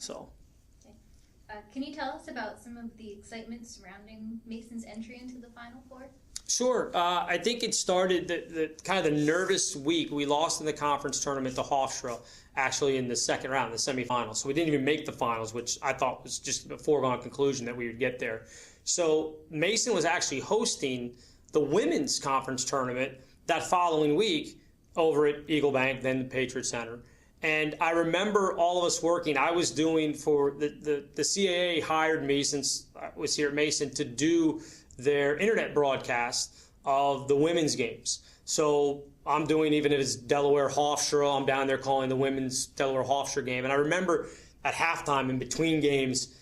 So. Can you tell us about some of the excitement surrounding Mason's entry into the Final Four? Sure. I think it started the kind of the nervous week. We lost in the conference tournament to Hofstra, actually in the second round, the semifinals. So we didn't even make the finals, which I thought was just a foregone conclusion that we would get there. So Mason was actually hosting the women's conference tournament that following week over at Eagle Bank, then the Patriot Center. And I remember all of us working. I was doing for the CAA hired me since I was here at Mason to do their internet broadcast of the women's games. So I'm doing, even if it's Delaware Hofstra, I'm down there calling the women's Delaware Hofstra game. And I remember at halftime in between games,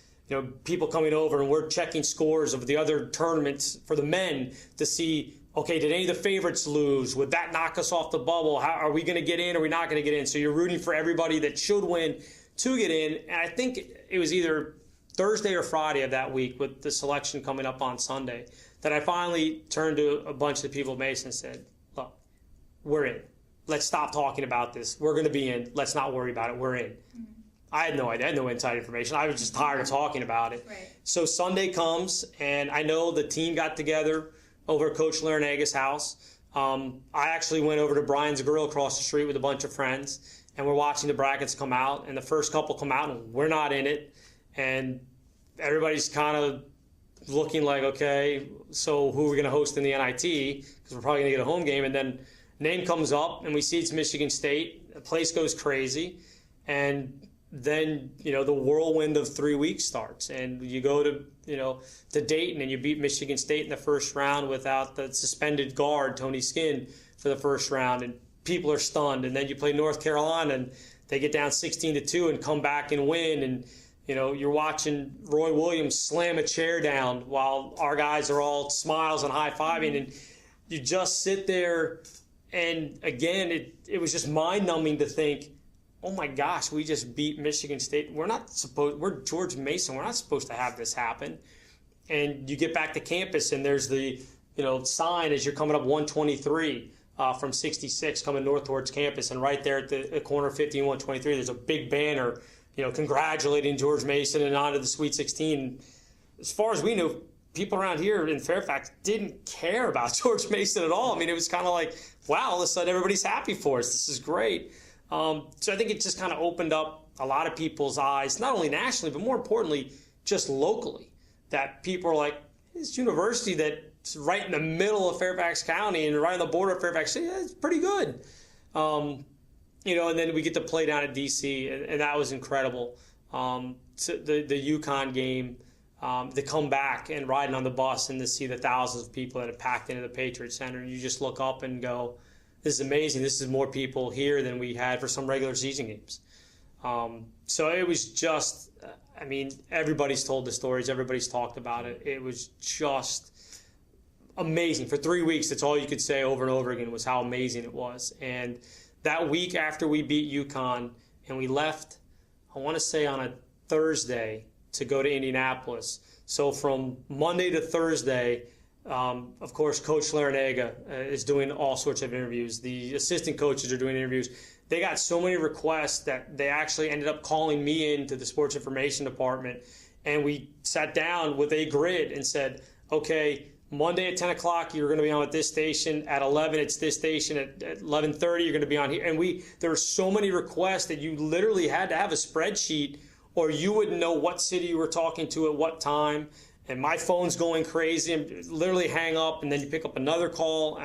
people coming over and we're checking scores of the other tournaments for the men to see, okay, did any of the favorites lose? Would that knock us off the bubble? How are we going to get in? Or are we not going to get in? So you're rooting for everybody that should win to get in. And I think it was either Thursday or Friday of that week, with the selection coming up on Sunday, that I finally turned to a bunch of people at Mason and said, look, we're in. Let's stop talking about this. We're going to be in. Let's not worry about it. We're in. Mm-hmm. I had no idea. I had no inside information. I was just tired of talking about it. Right. So Sunday comes, and I know the team got together over at Coach Larinaga's house. I actually went over to Brian's Grill across the street with a bunch of friends, and we're watching the brackets come out, and the first couple come out, and we're not in it. And everybody's kind of looking like, okay, so who are we going to host in the NIT? Because we're probably going to get a home game. And then name comes up, and we see it's Michigan State. The place goes crazy. And then, the whirlwind of 3 weeks starts. And you go to, to Dayton, and you beat Michigan State in the first round without the suspended guard, Tony Skinn, for the first round. And people are stunned. And then you play North Carolina, and they get down 16-2 and come back and win. And you're watching Roy Williams slam a chair down while our guys are all smiles and high-fiving, and you just sit there. And again, it was just mind-numbing to think, oh my gosh, we just beat Michigan State. We're George Mason. We're not supposed to have this happen. And you get back to campus, and there's the sign as you're coming up 123 from 66 coming north towards campus, and right there at the corner of 50 and 123, there's a big banner congratulating George Mason and on to the Sweet 16. As far as we knew, people around here in Fairfax didn't care about George Mason at all. I mean, it was kind of like, wow, all of a sudden everybody's happy for us. This is great. So I think it just kind of opened up a lot of people's eyes, not only nationally, but more importantly, just locally, that people are like, this university that's right in the middle of Fairfax County and right on the border of Fairfax City, it's pretty good. And then we get to play down at D.C., and that was incredible. So the UConn game, to come back and riding on the bus and to see the thousands of people that have packed into the Patriot Center, and you just look up and go, this is amazing. This is more people here than we had for some regular season games. So it was just, everybody's told the stories. Everybody's talked about it. It was just amazing. For 3 weeks, that's all you could say over and over again was how amazing it was. And that week after we beat UConn, and we left, I want to say on a Thursday to go to Indianapolis. So from Monday to Thursday, of course, Coach Larinaga is doing all sorts of interviews. The assistant coaches are doing interviews. They got so many requests that they actually ended up calling me into the sports information department, and we sat down with a grid and said, okay, Monday at 10 o'clock, you're going to be on at this station. At 11, it's this station. At 11:30, you're going to be on here. And there were so many requests that you literally had to have a spreadsheet, or you wouldn't know what city you were talking to at what time. And my phone's going crazy, and literally hang up, and then you pick up another call.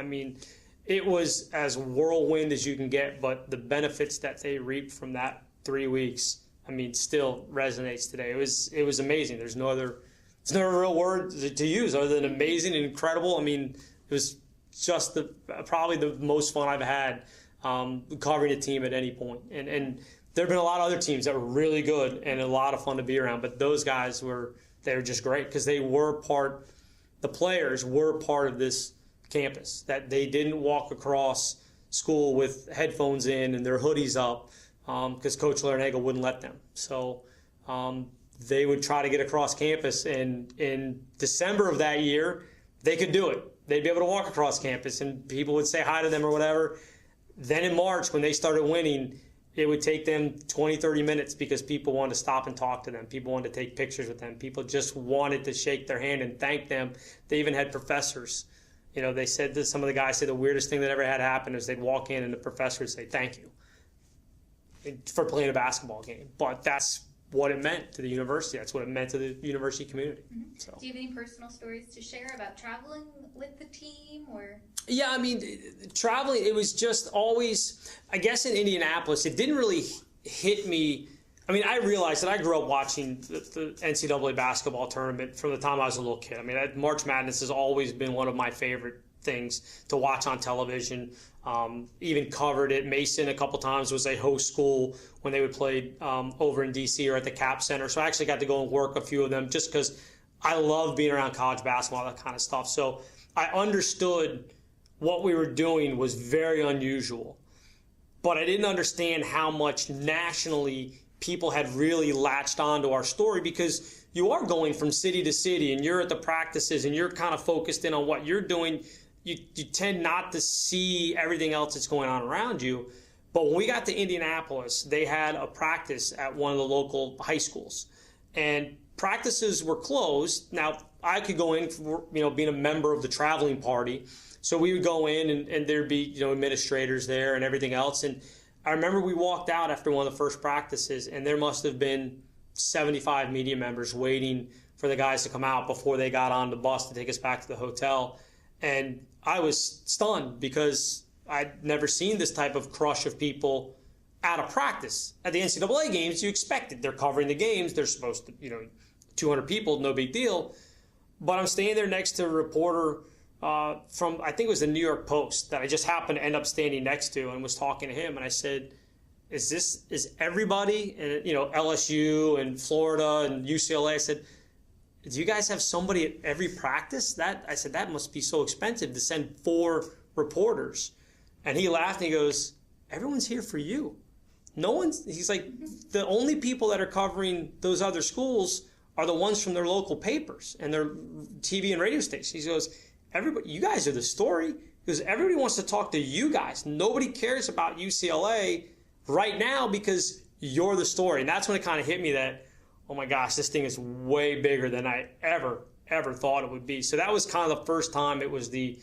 It was as whirlwind as you can get, but the benefits that they reaped from that 3 weeks, still resonates today. It was amazing. There's no real word to use other than amazing and incredible. It was just probably the most fun I've had covering a team at any point. And there have been a lot of other teams that were really good and a lot of fun to be around, but those guys were just great because the players were part of this campus, that they didn't walk across school with headphones in and their hoodies up because Coach Larinaga wouldn't let them. So they would try to get across campus, and in December of that year, they could do it. They'd be able to walk across campus, and people would say hi to them or whatever. Then in March, when they started winning, it would take them 20, 30 minutes because people wanted to stop and talk to them. People wanted to take pictures with them. People just wanted to shake their hand and thank them. They even had professors. You know, they said that some of the guys said the weirdest thing that ever had happened is they'd walk in and the professor would say, thank you for playing a basketball game. But that's what it meant to the university. That's what it meant to the university community. Mm-hmm. So. Do you have any personal stories to share about traveling with the team or? Yeah, I mean, traveling, it was just always, I guess in Indianapolis, it didn't really hit me. I mean, I realized that I grew up watching the NCAA basketball tournament from the time I was a little kid. I mean, March Madness has always been one of my favorite things to watch on television. Even covered it. Mason a couple times was a host school when they would play over in D.C. or at the Cap Center. So I actually got to go and work a few of them just because I love being around college basketball, that kind of stuff. So I understood what we were doing was very unusual, but I didn't understand how much nationally people had really latched onto our story, because you are going from city to city and you're at the practices and you're kind of focused in on what you're doing. You tend not to see everything else that's going on around you. But when we got to Indianapolis, they had a practice at one of the local high schools, and practices were closed. Now, I could go in for, being a member of the traveling party. So we would go in and there'd be, administrators there and everything else. And I remember we walked out after one of the first practices, and there must have been 75 media members waiting for the guys to come out before they got on the bus to take us back to the hotel. And I was stunned because I'd never seen this type of crush of people out of practice. At the NCAA games, you expect it. They're covering the games. They're supposed to, 200 people, no big deal. But I'm standing there next to a reporter from, I think it was the New York Post, that I just happened to end up standing next to, and was talking to him. And I said, is everybody, and LSU and Florida and UCLA, I said, do you guys have somebody at every practice? I said, that must be so expensive to send 4 reporters. And he laughed and he goes, everyone's here for you. He's like, the only people that are covering those other schools are the ones from their local papers and their TV and radio stations. He goes, everybody, you guys are the story, because everybody wants to talk to you guys. Nobody cares about UCLA right now because you're the story. And that's when it kind of hit me that, oh my gosh, this thing is way bigger than I ever thought it would be. So that was kind of the first time it was the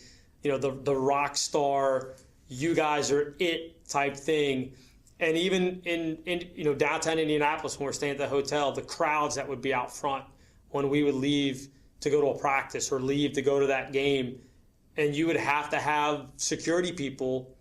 rock star, you guys are it type thing. And even in downtown Indianapolis, when we're staying at the hotel, the crowds that would be out front when we would leave to go to a practice or leave to go to that game, and you would have to have security people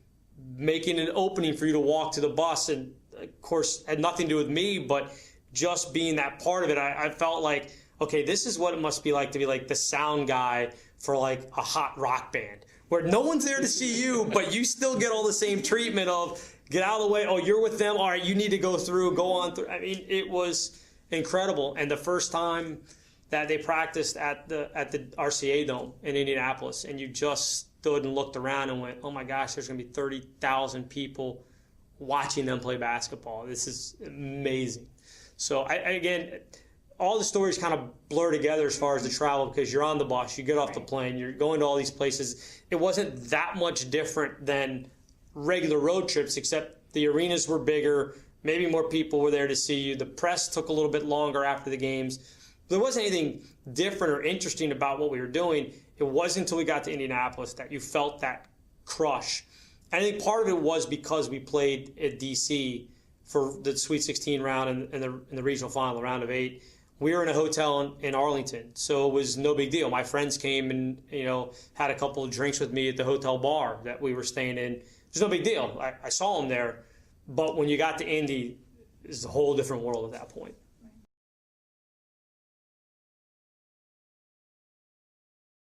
making an opening for you to walk to the bus. And of course, had nothing to do with me, but just being that part of it, I felt like, okay, this is what it must be like to be like the sound guy for like a hot rock band, where no one's there to see you, but you still get all the same treatment of get out of the way. Oh, you're with them. All right, you need to go on through. I mean, it was incredible. And the first time that they practiced at the RCA Dome in Indianapolis, and you just stood and looked around and went, oh my gosh, there's going to be 30,000 people watching them play basketball. This is amazing. So again, all the stories kind of blur together as far as the travel, because you're on the bus, you get off the plane, you're going to all these places. It wasn't that much different than regular road trips, except the arenas were bigger, maybe more people were there to see you. The press took a little bit longer after the games. There wasn't anything different or interesting about what we were doing. It wasn't until we got to Indianapolis that you felt that crush. And I think part of it was because we played at D.C. for the Sweet 16 round and the regional final, the round of 8. We were in a hotel in Arlington, so it was no big deal. My friends came and had a couple of drinks with me at the hotel bar that we were staying in. It was no big deal. I saw them there. But when you got to Indy, it's a whole different world at that point.